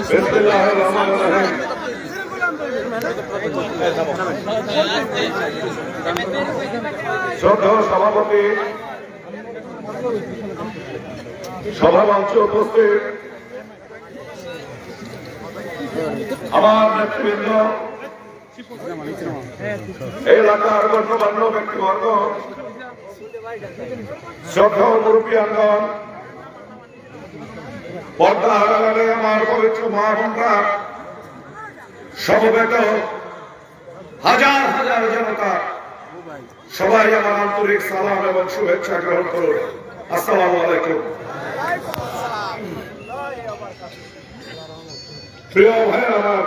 বিসমিল্লাহির রহমানির রহিম। শ্রদ্ধেয় সভাপতি, সভামঞ্চে উপস্থিত আমার নেতৃবৃন্দ, এই এলাকার গণ্যমান্য ব্যক্তিবর্গ, শ্রদ্ধেয় মুরব্বিয়ানগণ, পর্দা আড়ালে আমার পবিত্র মা বোনরা, সমবেত হাজার হাজার জনতা, সবাই আমার আন্তরিক সালাম এবং শুভেচ্ছা গ্রহণ করুন। আসসালামু আলাইকুম। প্রিয় ভাই আমার,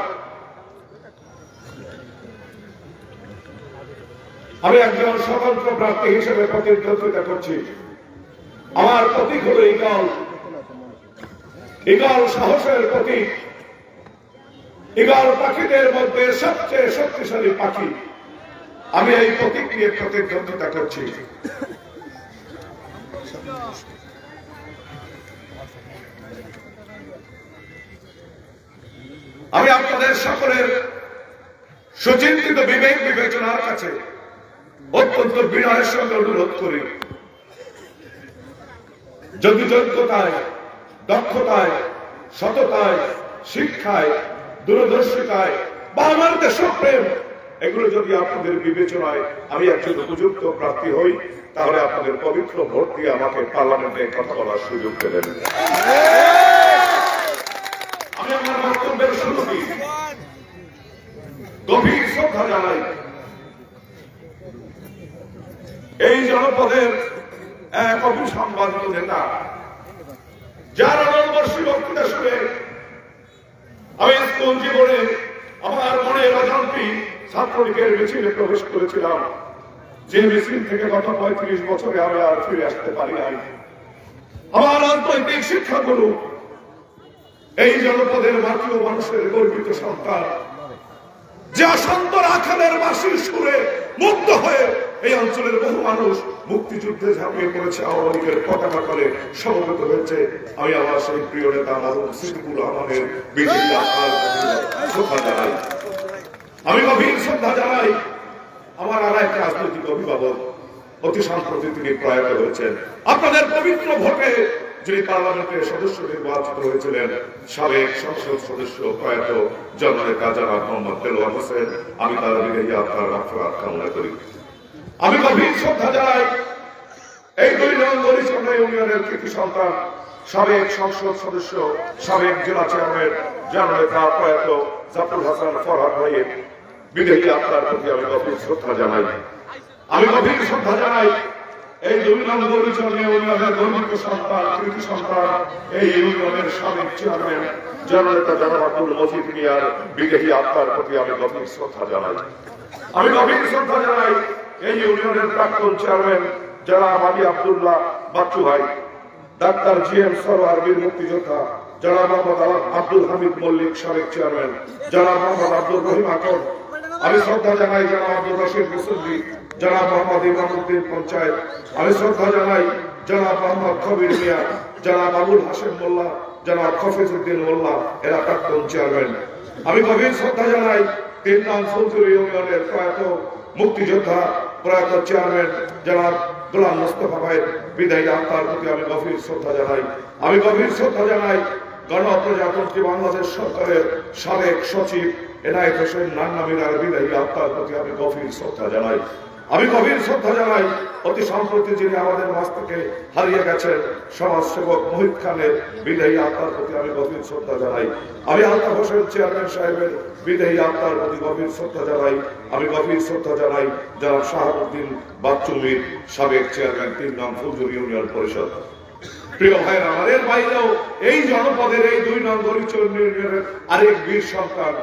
আমি একজন স্বতন্ত্র প্রার্থী হিসেবে প্রতিদ্বন্দ্বিতা করছি। আমার প্রতীক হল ঈগল। ঈগল সাহসের প্রতীক। ঈগল পাখিদের মধ্যে সবচেয়ে শক্তিশালী পাখি। আমি এই প্রতীক নিয়ে প্রতিদ্বন্দ্বিতা করছি। আমি আপনাদের সকলের সুচিন্তিত বিবেক বিবেচনার কাছে অত্যন্ত বিনয়ের সঙ্গে অনুরোধ করি, যদি যোগ্যতায়, দক্ষতায়, সততায়, শিক্ষায়, দূরদর্শিতায় বা আমার দেশপ্রেম, এগুলো যদি আপনাদের বিবেচনায় আমি একজন উপযুক্ত প্রার্থী হই, তাহলে আপনাদের পবিত্র ভোট দিয়ে আমাকে পার্লামেন্টে কথা বলার সুযোগ দেবেন। আমি আমার বক্তব্যের শুরুতেই গভীর শ্রদ্ধা জানাই এই জনপদের এক অভিসম্বাদিত নেতা, যার অনবর্ষী বক্তৃতা শুনে আমি স্কুল জীবনে আমার মনের অজান্তেই ছাত্রলীগের মিছিলে প্রবেশ করেছিলাম, যে মিছিল থেকে গত 35 বছরে আমি আর ফিরে আসতে পারি নাই। আমার রাজনৈতিক শিক্ষাগুরু, এই জনপদের মাতৃ মানুষের গর্বিত সন্তান, যা শান্ত রাখালের বাঁশির সুরে মুগ্ধ হয়ে এই অঞ্চলের বহু মানুষ মুক্তিযুদ্ধে ঝাঁপিয়ে পড়েছে, আওয়ামী লীগের পতাকা তলে সমবেত হয়েছে। আমি আমার সেই প্রিয় নেতা মারুফ সিদ্দিকুর রহমানের বিজয়ী আত্মার শ্রদ্ধা জানাই। আমি গভীর শ্রদ্ধা জানাই আমার আর এক রাজনৈতিক অভিভাবক, অতি সম্প্রতি তিনি প্রয়াত হয়েছেন। আপনাদের পবিত্র ভোটে যিনি পার্লামেন্টের সদস্য নির্বাচিত হয়েছিলেন, সাবেক সংসদ সদস্য প্রয়াত জননেতা জনাব মোহাম্মদ দেলোয়ার হোসেন, আমি তার বিদায়ী আত্মার মাগফিরাত কামনা করি। আমি গভীর শ্রদ্ধা জানাই এই 2 নং গরিচন্দ্র ইউনিয়নের কৃতি সন্তান, সাবেক সংসদ সদস্য, সাবেক জেলা চেয়ারম্যান জননেতা প্রয়াত জাফর হাসান ফরহাদ ভাইয়ের বিদায়ী আত্মার প্রতি আমি গভীর শ্রদ্ধা জানাই। আমি গভীর শ্রদ্ধা জানাই এই 2 নং গরিচন্দ্র ইউনিয়নের গর্বিত সন্তান, কৃতি সন্তান, এই ইউনিয়নের সাবেক চেয়ারম্যান জননেতা জনাব আব্দুল মজিদ মিয়ার বিদায়ী আত্মার প্রতি আমি গভীর শ্রদ্ধা জানাই। আমি গভীর শ্রদ্ধা জানাই এই ইউনিয়নের প্রাক্তন চেয়ারম্যান জনাব আলী আব্দুল্লাহ বাচ্চু ভাই, ডাক্তার GM সরওয়ার বীর মুক্তিযোদ্ধা, জনাব মোহাম্মদ আব্দুল হামিদ মল্লিক সাবেক চেয়ারম্যান, জনাব মোহাম্মদ আব্দুল রহিম আকর। আমি শ্রদ্ধা জানাই জনাব আব্দুল রশিদ মুসল্লি, জনাব মোহাম্মদ ইমামউদ্দিন পঞ্চায়েত। আমি শ্রদ্ধা জানাই জনাব মোহাম্মদ কবির মিয়া, জনাব আবুল হাশেম মোল্লা, জনাব খফিজউদ্দিন মোল্লা, এরা প্রাক্তন চেয়ারম্যান। আমি গভীর শ্রদ্ধা জানাই 3 নং ফুলতুরি ইউনিয়নের প্রয়াত মুক্তিযোদ্ধা, প্রয়াত চেয়ারম্যান জনাব গোলাম মোস্তফা ভাইয়ের বিদায়ী আত্মার প্রতি আমি গভীর শ্রদ্ধা জানাই। আমি গভীর শ্রদ্ধা জানাই গণপ্রজাতন্ত্রী বাংলাদেশ সরকারের সাবেক সচিব এনায়েত হোসেন নান্না মিনার বিদায়ী আত্মার প্রতি আমি গভীর শ্রদ্ধা জানাই। আমি গভীর শ্রদ্ধা জানাই অতি সম্প্রতি যিনি আমাদের মাঝ থেকে হারিয়ে গেছেন সমাজসেবক মহিত খানের বিদায়ী আত্মার প্রতি আমি গভীর শ্রদ্ধা জানাই। আমি আলতাফ হোসেন চেয়ারম্যান সাহেবের বিদায়ী আত্মার প্রতি গভীর শ্রদ্ধা জানাই। আমি গভীর শ্রদ্ধা জানাই জনাব শাহাবুদ্দিন বাচ্চু মির, সাবেক চেয়ারম্যান 3 নং ফুলতুরি ইউনিয়ন পরিষদ। প্রিয় ভাইরা, আমাদের বাইরেও এই জনপদের এই 2 নং গরিচন্দ্র ইউনিয়নের আরেক বীর সন্তান,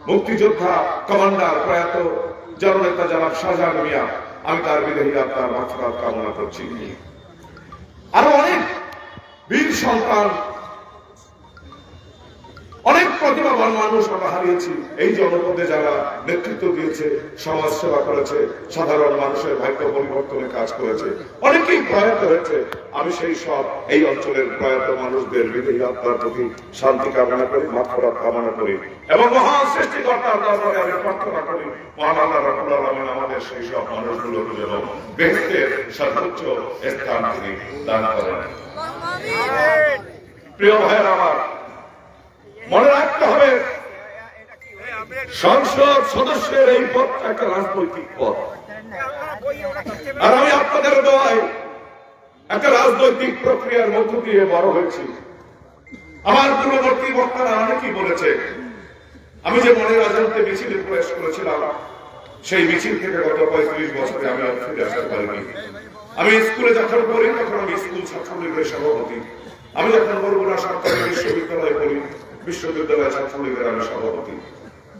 মুক্তিযোদ্ধা কমান্ডার প্রয়াত জননেতা জনাব শাহজাহান মিয়া, আমি তার বিদায়ী আত্মার মাগফিরাত কামনা করছি। আরো অনেক বীর সন্তান অনেক প্রতিভাবান মানুষ আমরা হারিয়েছি। এই জনপদে যারা নেতৃত্ব দিয়েছে, সমাজ সেবা করেছে, সাধারণ মানুষের ভাগ্য পরিবর্তনের কাজ করেছে, অনেকেই প্রয়াত হয়েছে। আমি সেই সব এই অঞ্চলের প্রয়াত মানুষদের হৃদয় আত্মার প্রতি শান্তি কামনা করি, মাগফিরাত কামনা করি এবং মহান সৃষ্টিকর্তার দরবারে আমি প্রার্থনা করি মহান আল্লাহ রাব্বুল আলামিন আমাদের সেই সব মানুষগুলোকে যেন বেহেশতের সর্বোচ্চ স্থান তিনি দান করেন। প্রিয় ভাইয়েরা আমার, মনে রাখতে হবে সংসদ সদস্যের এই পদটা একটা রাজনৈতিক পদ, আর আমি আপনাদের দোয়ায় একটা রাজনৈতিক প্রক্রিয়ার মধ্য দিয়ে বড় হয়েছি। আমার পূর্ববর্তী বক্তারা অনেকেই বলেছে আমি যে মনের অজান্তে মিছিলে প্রবেশ করেছিলাম, সেই মিছিল থেকে গত 35 বছরে আমি আর ফিরে আসতে পারিনি। আমি স্কুলে যখন পড়ি তখন আমি স্কুল ছাত্রলীগের সভাপতি, আমি যখন বরগুনা সরকারি বিশ্ববিদ্যালয়ে পড়ি বিশ্ববিদ্যালয় ছাত্রলীগের আমি সভাপতি,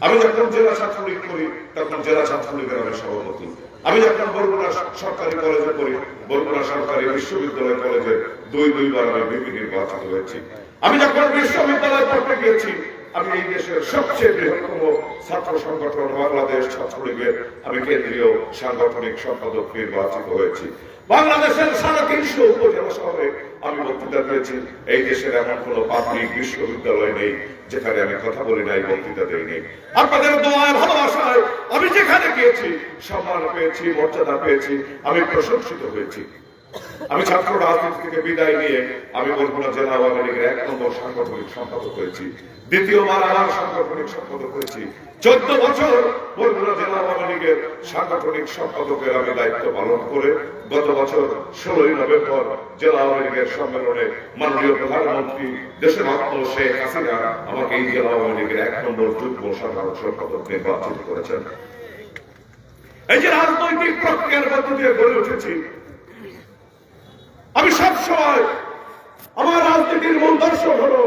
আমি যখন জেলা ছাত্রলীগ করি তখন জেলা ছাত্রলীগের আমি সভাপতি, আমি যখন বরগুনা সরকারি কলেজে পড়ি বরগুনা সরকারি বিশ্ববিদ্যালয় কলেজে দুইবার আমি বিপি নির্বাচিত হয়েছি। আমি যখন বিশ্ববিদ্যালয় পড়তে গিয়েছি আমি এই দেশের সবচেয়ে বৃহত্তম ছাত্র সংগঠন বাংলাদেশ ছাত্রলীগের আমি কেন্দ্রীয় সাংগঠনিক সম্পাদক নির্বাচিত হয়েছি। বাংলাদেশের 350 উপজেলা শহরে আমি বক্তৃতা দিয়েছি। এই দেশের এমন কোন পাবলিক বিশ্ববিদ্যালয় নেই যেখানে আমি কথা বলি নাই, বক্তৃতা দেই নেই। আপনাদের দোয়ায় ভালোবাসায় আমি যেখানে গিয়েছি সম্মান পেয়েছি, মর্যাদা পেয়েছি, আমি প্রশংসিত হয়েছি। আমি ছাত্র রাজনীতি থেকে বিদায় নিয়ে আমি বরগুনা জেলা আওয়ামী লীগের 1 নম্বর সাংগঠনিক সম্পাদক হয়েছি, দ্বিতীয়বার আমার সাংগঠনিক সম্পাদক হয়েছি। 14 বছর বরগুনা জেলা আওয়ামী লীগের সাংগঠনিক সম্পাদকের আমি দায়িত্ব পালন করে গত বছর 16 নভেম্বর জেলা আওয়ামী লীগের সম্মেলনে মাননীয় প্রধানমন্ত্রী দেশের রত্ন শেখ হাসিনা আমাকে এই জেলা আওয়ামী লীগের 1 নম্বর যুগ্ম সাধারণ সম্পাদক নির্বাচিত করেছেন। এই যে রাজনৈতিক প্রক্রিয়ার মধ্য দিয়ে গড়ে উঠেছি, আমি সবসময় আমার রাজনীতির মূল দর্শন হলো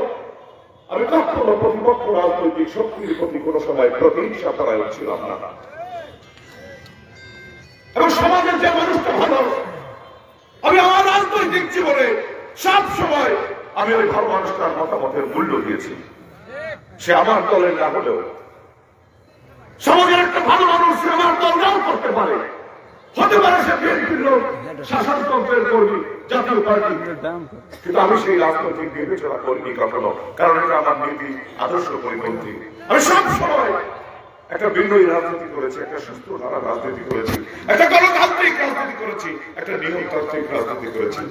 আমি কখনো প্রতিপক্ষ রাজনৈতিক শক্তির প্রতি কোন সময় প্রতিহিংসা করাই ছিলাম না, এবং সমাজের যে মানুষটা ভালো আমি আমার রাজনৈতিক জীবনে সব সময় আমি ওই ভালো মানুষটার মতামতের মূল্য দিয়েছি। সে আমার দলের না হলেও সমাজের একটা ভালো মানুষ সে আমার দল নাও করতে পারে, হতে পারে সে বিএনপির লোক, শাসনতন্ত্রের কর্মী, জাতীয় পার্টি, কিন্তু আমি সেই রাজনৈতিক বিবেচনা করিনি কখনো, কারণ এটা আমার নীতি আদর্শ পরিপন্থী। আমি সব সময় একটা বিনয়ী রাজনীতি করেছি, একটা সুস্থ ধারা রাজনীতি করেছি, একটা গণতান্ত্রিক রাজনীতি করেছি, একটা নিয়মতান্ত্রিক রাজনীতি করেছি।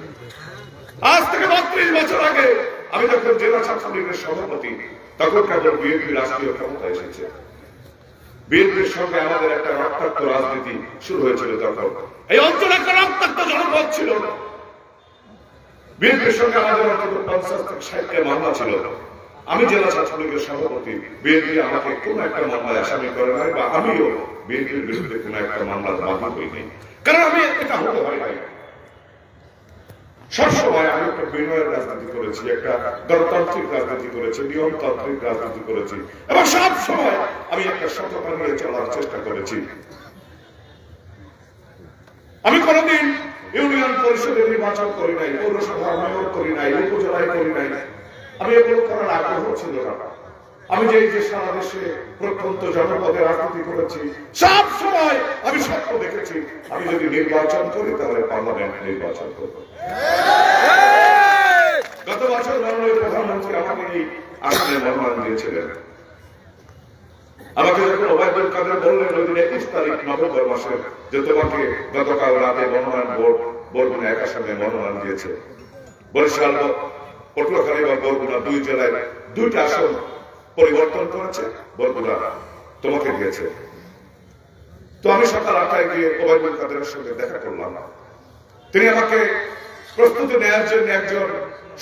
আজ থেকে 32 বছর আগে আমি যখন জেলা ছাত্রলীগের সভাপতি তখন কেবল বিএনপি রাষ্ট্রীয় ক্ষমতা এসেছে। বিএনপির সঙ্গে আমাদের একটা রক্তাক্ত রাজনীতি শুরু হয়েছিল। তখন এই অঞ্চলে একটা রক্তাক্ত জনপদ ছিল। বিএনপির সঙ্গে আমাদের অন্তত 50 থেকে 60টা মামলা ছিল। আমি জেলা ছাত্রলীগের সভাপতি, বিএনপি আমাকে কোন একটা মামলায় আসামি করে নাই, বা আমিও বিএনপির বিরুদ্ধে কোন একটা মামলার বাধা হইনি, কারণ আমি এটা হতে পারি নাই। সবসময় আমি একটা বিনয়ের রাজনীতি করেছি, একটা গণতান্ত্রিক রাজনীতি করেছি, নিয়মতান্ত্রিক রাজনীতি করেছি, এবং সব সময় আমি একটা সততা নিয়ে চলার চেষ্টা করেছি। আমি কোনদিন ইউনিয়ন পরিষদের নির্বাচন করি নাই, পৌরসভার মেয়র করি নাই, উপজেলায় করি নাই। আমি এগুলো করার আগ্রহ ছিল না। আমি যে সারা দেশে প্রত্যন্ত জনপদে রাজনীতি করেছি, সব সময় আমি স্বপ্ন দেখেছি আমি যদি নির্বাচন করি তাহলে পার্লামেন্ট নির্বাচন করব। গত বছর মাননীয় প্রধানমন্ত্রী আমাকে এই আসনে মনোনয়ন দিয়েছিলেন। আমাকে যখন ওবায়দুল কাদের বললেন ওই দিন 21 তারিখ নভেম্বর মাসে যে তোমাকে গতকাল রাতে মনোনয়ন বোর্ড বরগুনা এক আসনে মনোনয়ন দিয়েছে, বরিশাল, পটুয়াখালী এবং বরগুনা 2 জেলায় 2টা আসন পরিবর্তন করেছে, বরগুনা তোমাকে দিয়েছে। তো আমি সকাল 8টায় গিয়ে ওবায়দুল কাদেরের সঙ্গে দেখা করলাম। তিনি আমাকে প্রস্তুতি নেওয়ার জন্য একজন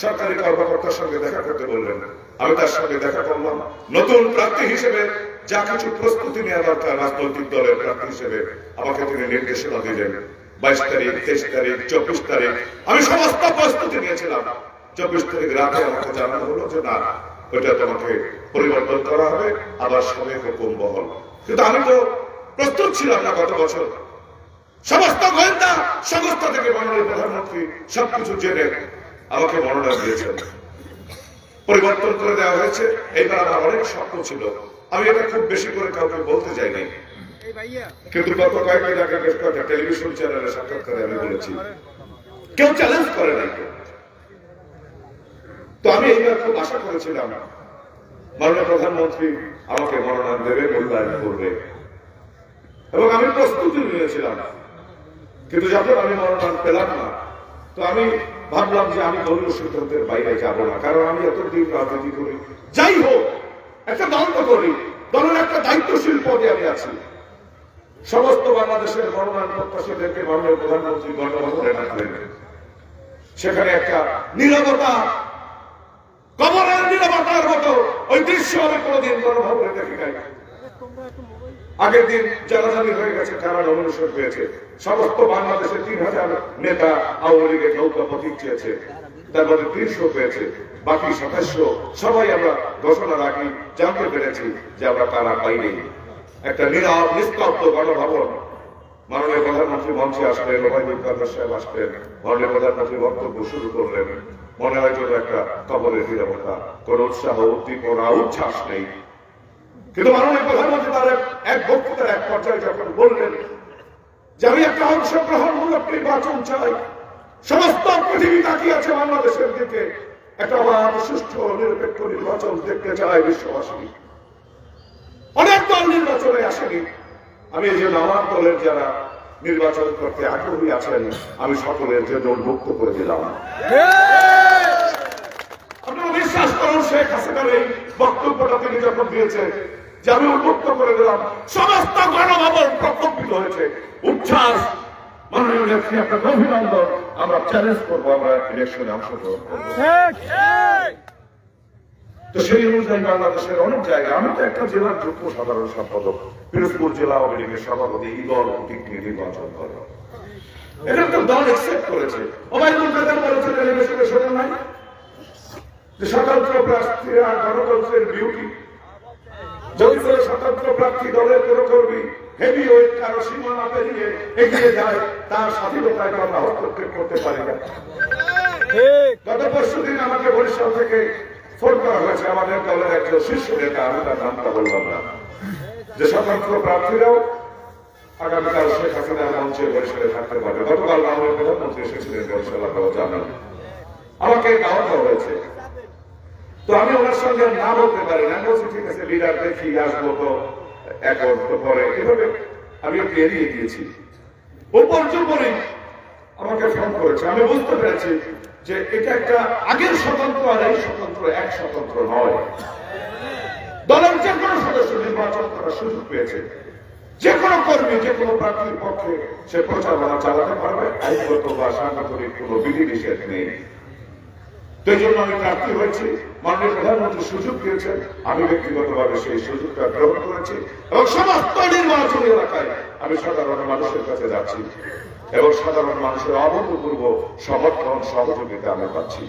সরকারি কর্মকর্তার সঙ্গে দেখা করতে বললেন। আমি তার সঙ্গে দেখা করলাম। নতুন প্রার্থী হিসেবে যা কিছু প্রস্তুতি নেওয়া দরকার রাজনৈতিক দলের প্রার্থী হিসেবে আমাকে তিনি নির্দেশনা দিলেন। 22 তারিখ, 23 তারিখ, 24 তারিখ আমি সমস্ত প্রস্তুতি নিয়েছিলাম। 24 তারিখ রাতে আমাকে জানানো হলো যে না, ওইটা তোমাকে পরিবর্তন করা হবে, আবার সবে হুকুম বহল। কিন্তু আমি তো প্রস্তুত ছিলাম না। গত বছর সমস্ত গোয়েন্দা সংস্থা থেকে মাননীয় প্রধানমন্ত্রী সবকিছু জেনে আমাকে মনোনয়ন দিয়েছেন। পরিবর্তন করে দেওয়া হয়েছে। এইবার আমার অনেক স্বপ্ন ছিল, আমি এটা খুব বেশি করে কাউকে বলতে চাই নাই, কিন্তু গত কয়েকদিন আগে বেশ কয়েকটা টেলিভিশন চ্যানেলে সাক্ষাৎকারে আমি বলেছি, কেউ চ্যালেঞ্জ করে নাই। তো আমি এইবার খুব আশা করেছিলাম মাননীয় প্রধানমন্ত্রী আমাকে মনোনয়ন দেবে, মূল্যায়ন করবে, এবং আমি প্রস্তুতি নিয়েছিলাম। কিন্তু যখন আমি মনোনয়ন পেলাম না, তো আমি ভাবলাম যে আমি দলীয় সিদ্ধান্তের বাইরে যাব না, কারণ আমি এতদিন রাজনীতি করি, যাই হোক একটা দল তো করি, দলের একটা দায়িত্বশীল পদে আমি আছি। সমস্ত বাংলাদেশের মনোনয়ন প্রত্যাশীদেরকে মাননীয় প্রধানমন্ত্রী গণভবনে ডাকলেন, সেখানে একটা নীরবতা, কবরের নীরবতার মতো ওই দৃশ্য আমি কোনোদিন গণভবনে দেখি নাই। আগের দিন জানাজানি হয়ে গেছে কারা নমিনেশন পেয়েছে, সমস্ত বাংলাদেশের 3000 নেতা আওয়ামী লীগের নৌকা প্রতীক চেয়েছে, তার মধ্যে 300 পেয়েছে, বাকি 27 সবাই আমরা ঘোষণার আগে জানতে পেরেছি যে আমরা তারা পাইনি। একটা নীরব নিস্তব্ধ গণভবন, মাননীয় প্রধানমন্ত্রী মঞ্চে আসলেন, ওবায়দুল কাদের সাহেব আসলেন, মাননীয় প্রধানমন্ত্রী বক্তব্য শুরু করলেন, মনে হয় যেন একটা কবরের নীরবতা, কোন উৎসাহ উদ্দীপনা উচ্ছ্বাস নেই। কিন্তু মাননীয় প্রধানমন্ত্রী তার এক বক্তৃতার এক পর্যায়ে যখন বললেন যে আমি একটা অংশগ্রহণমূলক নির্বাচন চাই, সমস্ত পৃথিবী তাকিয়ে আছে বাংলাদেশের দিকে, একটা অবাধ সুষ্ঠু নিরপেক্ষ নির্বাচন দেখতে চায় বিশ্ববাসী। অনেক দল নির্বাচনে আসেনি, আমি এই জন্য আমার দলের যারা নির্বাচন করতে আগ্রহী আছেন আমি সকলের জন্য উন্মুক্ত করে দিলাম। আপনারা বিশ্বাস করুন, শেখ হাসিনার এই বক্তব্যটা তিনি যখন দিয়েছে যে আমি উন্মুক্ত করে দিলাম, সমস্ত গণভবন প্রকম্পিত হয়েছে, উচ্ছ্বাস। মাননীয় নেত্রী আপনার অভিনন্দন, আমরা চ্যালেঞ্জ করবো, আমরা ইলেকশনে অংশগ্রহণ করবো। তো সেই অনুযায়ী বাংলাদেশের অনেক জায়গায়, আমি তো একটা জেলার যুগ্ম সাধারণ সম্পাদক, পিরোজপুর জেলা আওয়ামী লীগের সভাপতি, এই দল প্রতীক নিয়ে নির্বাচন করে, এটা তো দল অ্যাকসেপ্ট করেছে। ওবায়দুল কাদের বলেছে টেলিভিশনে, শোনেন নাই যে স্বতন্ত্র প্রার্থীরা গণতন্ত্রের বিউটি, যদি করে স্বতন্ত্র প্রার্থী দলের কোনো কর্মী হেভি ওয়েট কারো সীমানা পেরিয়ে এগিয়ে যায়, তার স্বাধীনতায় আমরা হস্তক্ষেপ করতে পারি না। গত পরশুদিন আমাকে বরিশাল থেকে ফোন করা হয়েছে আমাদের দলের একজন শীর্ষ নেতা, আমি তার নামটা বললাম না, যে স্বতন্ত্র প্রার্থীরাও আগামীকাল শেখ হাসিনার মঞ্চে বরিশালে থাকতে পারবে। গতকাল মাননীয় প্রধানমন্ত্রী এসেছিলেন বরিশাল, আপনারা জানেন, আমাকে দাওয়াত দেওয়া হয়েছে। তো আমি ওনার সঙ্গে না বলতে পারি না, বলছি ঠিক আছে লিডার দেখি আসবো, তো এখন তো পরে, এভাবে আমি ওকে এড়িয়ে দিয়েছি। উপর্যুপ আমাকে ফোন করেছে, আমি বুঝতে পেরেছি যে এটা একটা আগের স্বতন্ত্র আর এই স্বতন্ত্র এক স্বতন্ত্র নয়। দলের যে কোনো সদস্য নির্বাচন করার সুযোগ পেয়েছে, যে কোনো কর্মী যে কোনো প্রার্থীর পক্ষে সে প্রচারণা চালাতে পারবে, আইনগত বা সাংগঠনিক কোনো বিধি নিষেধ নেই। তো এই জন্য আমি প্রার্থী হয়েছি, মাননীয় প্রধানমন্ত্রী সুযোগ দিয়েছেন, আমি ব্যক্তিগতভাবে সেই সুযোগটা গ্রহণ করেছি, এবং সমস্ত নির্বাচনী এলাকায় আমি সাধারণ মানুষের কাছে যাচ্ছি এবং সাধারণ মানুষের অভূতপূর্ব সমর্থন সহযোগিতা আমি পাচ্ছি।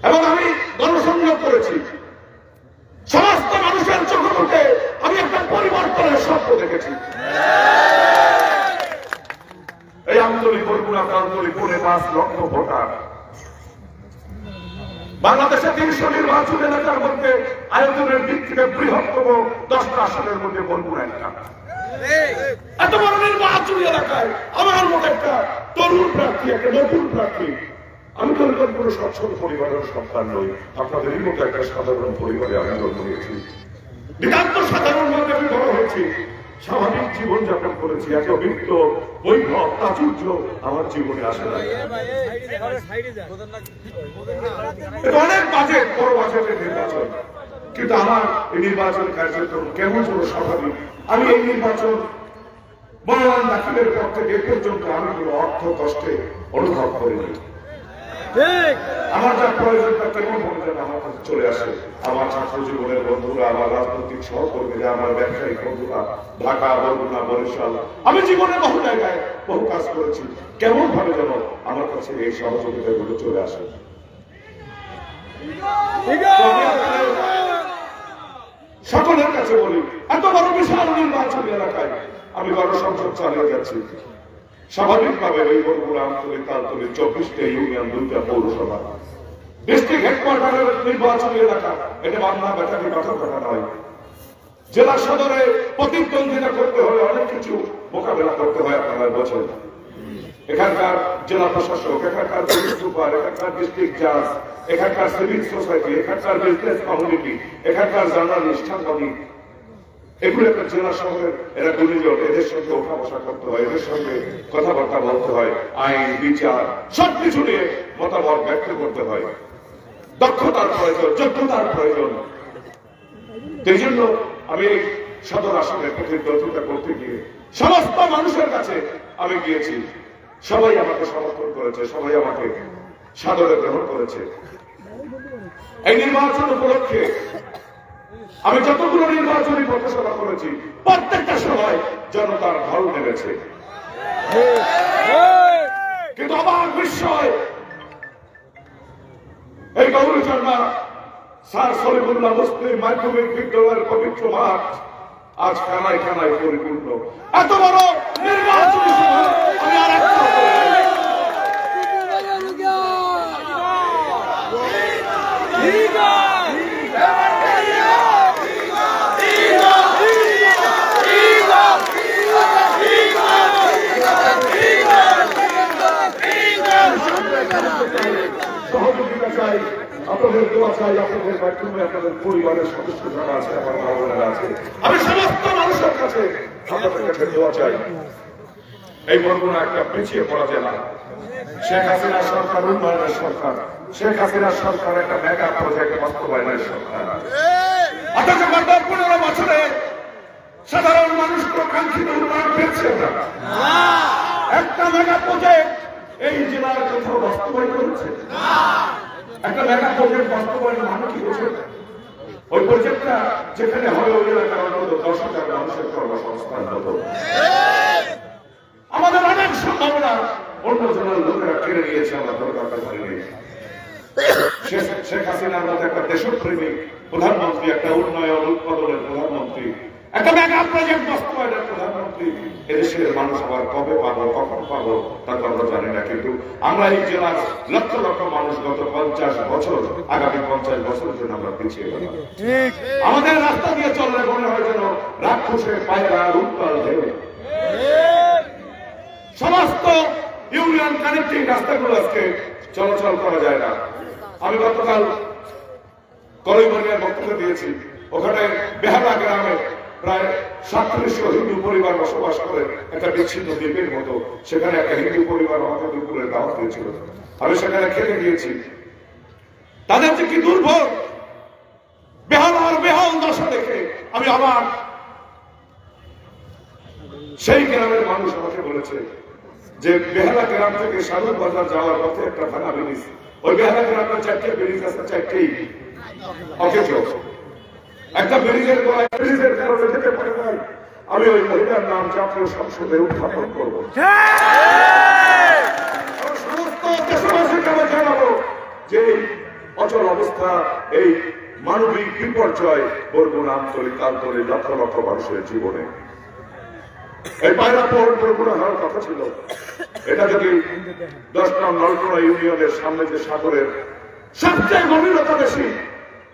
এবং আমি গণসংযোগ করেছি, সমস্ত মানুষের চোখে মুখে আমি একটা পরিবর্তনের স্বপ্ন দেখেছি। এই আঞ্চলিক বরগুনা আঞ্চলিক পৌনে 5 লক্ষ ভোটার, বাংলাদেশে 300 নির্বাচন এলাকার মধ্যে আয়োজনের দিক থেকে বৃহত্তম 10টা আসনের মধ্যে বরগুনা একটা। এত বড় নির্বাচনী এলাকায় আমার মতো একটা তরুণ প্রার্থী, একটা নতুন প্রার্থী, আমি তো এরকম কোনো সচ্ছল পরিবারের সন্তান নই, আপনাদেরই মতো একটা সাধারণ পরিবারে আমি জন্ম নিয়েছি, নিতান্ত সাধারণ ভাবে আমি বড় হয়েছি, স্বাভাবিক জীবনযাপন করেছি, এত বৃত্ত বৈভব প্রাচুর্য আমার জীবনে আসে না। অনেক বাজেট, বড় বাজেটের নির্বাচন, কিন্তু আমার এই নির্বাচন কার্যক্রম কেমন যেন স্বাভাবিক। আমি এই নির্বাচন মনোনয়ন দাখিলের পর থেকে এ পর্যন্ত আমি কোনো অর্থ কষ্টে অনুভব করিনি। আমার যা প্রয়োজন তা কেমন মনে যেন আমার কাছে চলে আসে। আমার ছাত্র জীবনের বন্ধুরা, আমার রাজনৈতিক সহকর্মীরা, আমার ব্যবসায়িক বন্ধুরা, ঢাকা, বরগুনা, বরিশাল, আমি জীবনে বহু জায়গায় বহু কাজ করেছি, কেমন ভাবে যেন আমার কাছে এই সহযোগিতা গুলো চলে আসে। সকলের কাছে বলি, এত বড় বিশাল নির্বাচনী এলাকায় আমি গণসংযোগ চালিয়ে যাচ্ছি। স্বাভাবিকভাবে এই বরগুনা আঞ্চলিক, তালতলি 24টা ইউনিয়ন, 2টা পৌরসভা, ডিস্ট্রিক্ট হেডকোয়ার্টারের নির্বাচনী এলাকা, এটা বাংলা বেটাকে কথা কথা নয়। জেলা সদরে প্রতিদ্বন্দ্বিতা করতে হলে অনেক কিছু মোকাবেলা করতে হয়, আপনারা বোঝেন। এখানকার জেলা প্রশাসক, এখানকার পুলিশ সুপার, এখানকার ডিস্ট্রিক্ট জাজ, এখানকার সিভিল সোসাইটি, এখানকার বিজনেস কমিউনিটি, এখানকার জার্নালিস্ট, সাংবাদিক, এগুলো একটা জেলা শহরের এরা গুণীজন, এদের সঙ্গে ওঠা বসা করতে হয়, এদের সঙ্গে কথাবার্তা বলতে হয়, আইন বিচার সবকিছু নিয়ে মতামত ব্যক্ত করতে হয়। দক্ষতার প্রয়োজন, যোগ্যতার প্রয়োজন। এই জন্য আমি সদর আসনে প্রতিদ্বন্দ্বিতা করতে গিয়ে সমস্ত মানুষের কাছে আমি গিয়েছি। সবাই আমাকে সমর্থন করেছে, সবাই আমাকে সাদরে গ্রহণ করেছে। এই নির্বাচন উপলক্ষে আমি যতগুলো নির্বাচনী প্রচারণা করেছি, প্রত্যেকটা সময় জনতার ঢল নেমেছে। কিন্তু অবাক বিস্ময়, এই গৌরচন্না স্যার সলিমুল্লাহ মুসলিম মাধ্যমিক বিদ্যালয়ের পবিত্র মাঠ আজ খানায় খানায় পরিপূর্ণ। এত বড় নির্বাচনী সভা আমি আর একটা সহযোগিতা চাই, আপনাদের দোয়া চাই, আপনাদের মাধ্যমে আপনাদের পরিবারের সদস্য যারা আছে, আমার মা বোনেরা আছে, আমি সমস্ত মানুষের কাছে আপনাদের কাছে দোয়া চাই। এই বরগুনা একটা পিছিয়ে পড়া জেলা। শেখ হাসিনা সরকার উন্নয়নের সরকার, শেখ হাসিনা সরকার একটা মেগা প্রজেক্ট বাস্তবায়নের সরকার। অথচ গত 15 বছরে সাধারণ মানুষ তো কাঙ্ক্ষিত উন্নয়ন পেয়েছে না। একটা মেগা প্রজেক্ট এই জেলার কোথাও বাস্তবায়ন করেছে? একটা মেগা প্রজেক্ট বাস্তবায়ন মানে কি হচ্ছে? ওই প্রজেক্টটা যেখানে হবে ওই এলাকার অন্তত 10,000 মানুষের কর্মসংস্থান হতো। আমাদের অনেক সম্ভাবনা অন্য জেলার লোকেরা কেড়ে নিয়েছে, আমরা দরকার পারিনি। শেখ হাসিনার মতো একটা দেশপ্রেমিক প্রধানমন্ত্রী, একটা উন্নয়ন উৎপাদনের প্রধানমন্ত্রী, একটা মেগা প্রজেক্ট বাস্তবায়নের প্রধানমন্ত্রী এদেশের মানুষ আবার কবে পাবো, কখন পাবো তা তো আমরা জানি না। কিন্তু আমরা এই জেলার লক্ষ লক্ষ মানুষ গত 50 বছর, আগামী 50 বছরের জন্য আমরা পিছিয়ে গেলাম। আমাদের রাস্তা দিয়ে চললে মনে হয় যেন রাক্ষসের পায়রা উত্তাল ঢেউ। সমস্ত ইউনিয়ন কানেক্টিং রাস্তাগুলো আজকে চলাচল করা যায় না। আমি গতকাল করিমগঞ্জের বক্তব্য দিয়েছি, ওখানে বেহালা গ্রামে প্রায় 3700 হিন্দু পরিবার বসবাস করে একটা বিচ্ছিন্ন দ্বীপের মতো। সেখানে একটা হিন্দু পরিবার আমাকে দুপুরে দাওয়াত দিয়েছিল, আমি সেখানে খেতে গিয়েছি। তাদের যে কি দুর্ভোগ, বেহালার বেহাল দশা দেখে আমি আবার সেই গ্রামের মানুষ আমাকে বলেছে যে বেহালা গ্রাম থেকে সাধু বাজার যাওয়ার পথে একটা ভাঙা ব্রিজ, ওই বেহালা গ্রামের 4টে ব্রিজ আছে, 4টেই অকেজ। একটা ব্রিজের গোড়ায় ব্রিজের কারণে যেতে পারে নাই। আমি ওই মহিলার নাম জাতীয় সংসদে উত্থাপন করবো, সমস্ত দেশবাসীকে আমি জানাবো যে অচল অবস্থা, এই মানবিক বিপর্যয় বরগুনা আঞ্চলিক আঞ্চলিক লক্ষ লক্ষ মানুষের জীবনে। এই পায়রা পোর্ট বরগুনা হওয়ার কথা ছিল, এটা যদি 10 নং নলকোনা ইউনিয়নের সামনে যে সাগরের সবচেয়ে গভীরতা বেশি,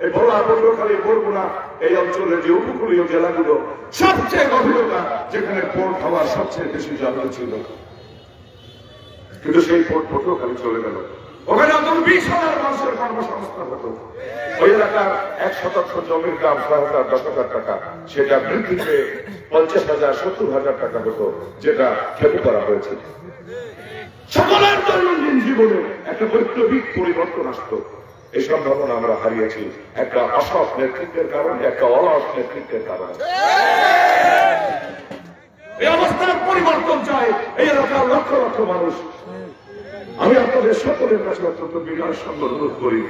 এই ভোলা পটুয়াখালী বরগুনা এই অঞ্চলের যে উপকূলীয় জেলাগুলো সবচেয়ে গভীরতা, যেখানে পোর্ট হওয়ার সবচেয়ে বেশি জায়গা ছিল, কিন্তু সেই পোর্ট পটুয়াখালী চলে গেল। ওখানে অন্তত 20,000 মানুষের কর্মসংস্থান হতো। ওই এলাকার 1% জমির দাম 6,000 10,000 টাকা, সেটা বৃদ্ধিতে 50,000 70,000 টাকা হতো, যেটা ক্ষতি করা হয়েছে। সকলের দৈনন্দিন জীবনে একটা বৈপ্লবিক পরিবর্তন আসতো। এই সম্ভাবনা আমরা হারিয়েছি একটা অসৎ নেতৃত্বের কারণে, একটা অলস নেতৃত্বের কারণে। এই অবস্থার পরিবর্তন চাই এই এলাকার লক্ষ লক্ষ মানুষ। আমি আপনাদের সকলের কাছে অত্যন্ত বিনয়ের সঙ্গে অনুরোধ করি,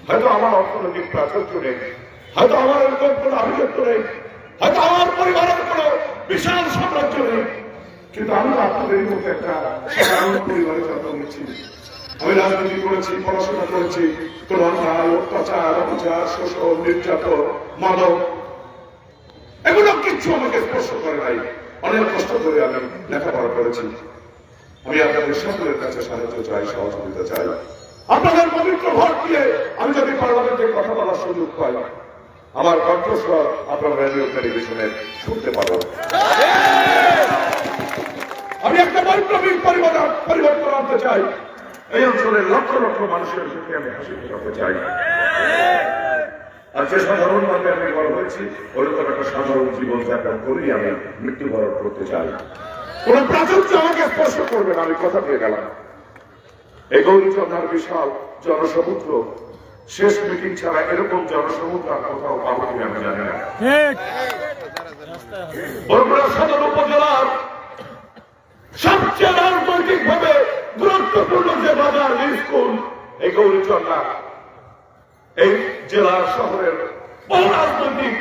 হয়তো আমার অর্থনৈতিক প্রাচুর্য নেই, হয়তো আমার এরকম কোনো আভিজাত্য নেই, হয়তো আমার পরিবারের কোনো বিশাল সাম্রাজ্য নেই, কিন্তু আমি আপনাদের মধ্যে একটা সাধারণ পরিবারের জন্ম নিচ্ছি। আমি রাজনীতি করেছি, পড়াশোনা করেছি, কোন অন্যায় অত্যাচার অপচার শোষণ নির্যাতন মাদক এগুলো কিচ্ছু আমাকে স্পর্শ করে নাই। অনেক কষ্ট করে আমি লেখাপড়া করেছি। আমি আপনাদের সকলের কাছে সাহায্য চাই, সহযোগিতা চাই। আপনাদের পবিত্র ভোট দিয়ে আমি যদি পার্লামেন্টে কথা বলার সুযোগ পাই, আমার কণ্ঠস্বর আপনারা রেডিও টেলিভিশনে শুনতে পাবেন। আমি একটা বৈপ্লবিক পরিবর্তন আনতে চাই। এই অঞ্চলের লক্ষ লক্ষ মানুষের মুখে আমি হাসি ফোটাতে চাই। আর যে সাধারণ ভাবে আমি বড় হয়েছি, ওরকম একটা সাধারণ জীবনযাপন করেই আমি মৃত্যুবরণ করতে চাই। কোন প্রাচুর্য আমাকে স্পর্শ করবে না, আমি কথা দিয়ে গেলাম। এই গৌরীচন্দ্রার বিশাল জনসমুদ্র, শেষ মিটিং ছাড়া এরকম জনসমুদ্র আর কোথাও পাবো কিনা আমি জানি না। বরগুনা সদর উপজেলার সবচেয়ে রাজনৈতিক ভাবে গুরুত্বপূর্ণ যে বাজার স্কুল এই গৌরীচন্দ্রা, এই জেলা শহরের বহু রাজনৈতিক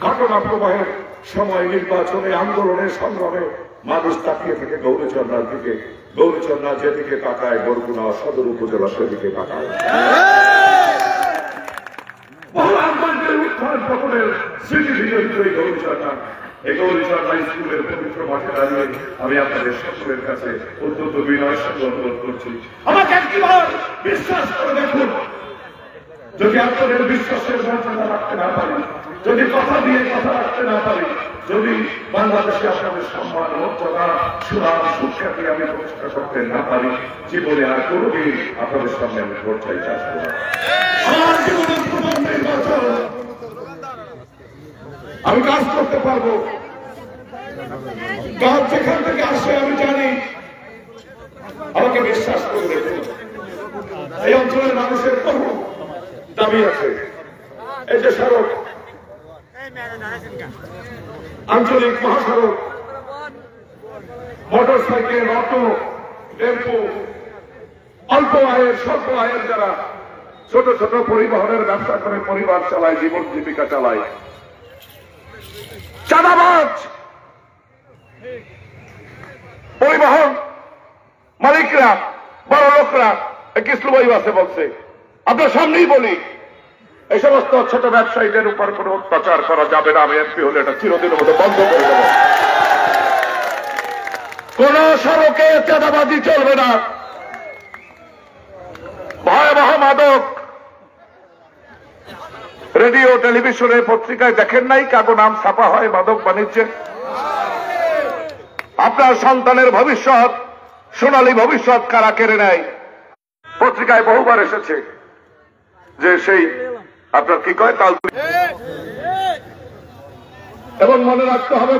ঘটনা প্রবাহের সময়, নির্বাচনে, আন্দোলনের সংগ্রামে মানুষ তাকিয়ে থেকে গৌরীচন্দ্রার দিকে। গৌরীচন্দ্রা যেদিকে তাকায়, বরগুনা সদর উপজেলা সেদিকে তাকায়। বহু রাজনৈতিক উত্থান পতনের স্মৃতি বিজড়িত এই গৌরীচন্দ্রা। এই গৌরীচন্দ্রা স্কুলের পবিত্র মাঠে দাঁড়িয়ে আমি আপনাদের সকলের কাছে অত্যন্ত বিনয়ের সঙ্গে অনুরোধ করছি, আমাকে একবার বিশ্বাস করে দেখুন। যদি আপনাদের বিশ্বাসের মর্যাদা রাখতে না পারি, যদি কথা দিয়ে কথা রাখতে না পারি, যদি বাংলাদেশে আপনাদের সম্মান, মর্যাদা, সুনাম, সুখ্যাতি আমি প্রতিষ্ঠা করতে না পারি, জীবনে আর কোনোদিন আপনাদের সামনে আমি ভোট চাইতে আসবো না। আমার জীবনের প্রথম নির্বাচন, আমি কাজ করতে পারবো। কাজ যেখান থেকে আসে আমি জানি, আমাকে বিশ্বাস করে দেখুন। এই অঞ্চলের মানুষের বহু দাবি আছে। এই যে সড়ক, আঞ্চলিক মহাসড়ক, মোটর সাইকেল, অটো, টেম্পো, অল্প আয়ের, স্বল্প আয়ের যারা ছোট ছোট পরিবহনের ব্যবসা করে পরিবার চালায়, জীবন জীবিকা চালায়, চাঁদাবাজ পরিবহন মালিকরা, বড় লোকরা, কিসলুবাই বাসে বলছে, আপনার সামনেই বলি, এই সমস্ত ছোট ব্যবসায়ীদের উপর কোন অত্যাচার করা যাবে না। আমি এমপি হলে এটা চিরদিনের মতো বন্ধ করে দেব। কোন সড়কে চাঁদাবাজি চলবে না। ভয়াবহ মাদক রেডিও, টেলিভিশনে, পত্রিকায় দেখেন নাই কাগো নাম ছাপা হয় মাদক বাণিজ্যে? আপনার সন্তানের ভবিষ্যৎ, সোনালী ভবিষ্যৎ কারা কেড়ে নেয়? পত্রিকায় বহুবার এসেছে যে সেই আপনার কি কয় তাল, এবং মনে রাখতে হবে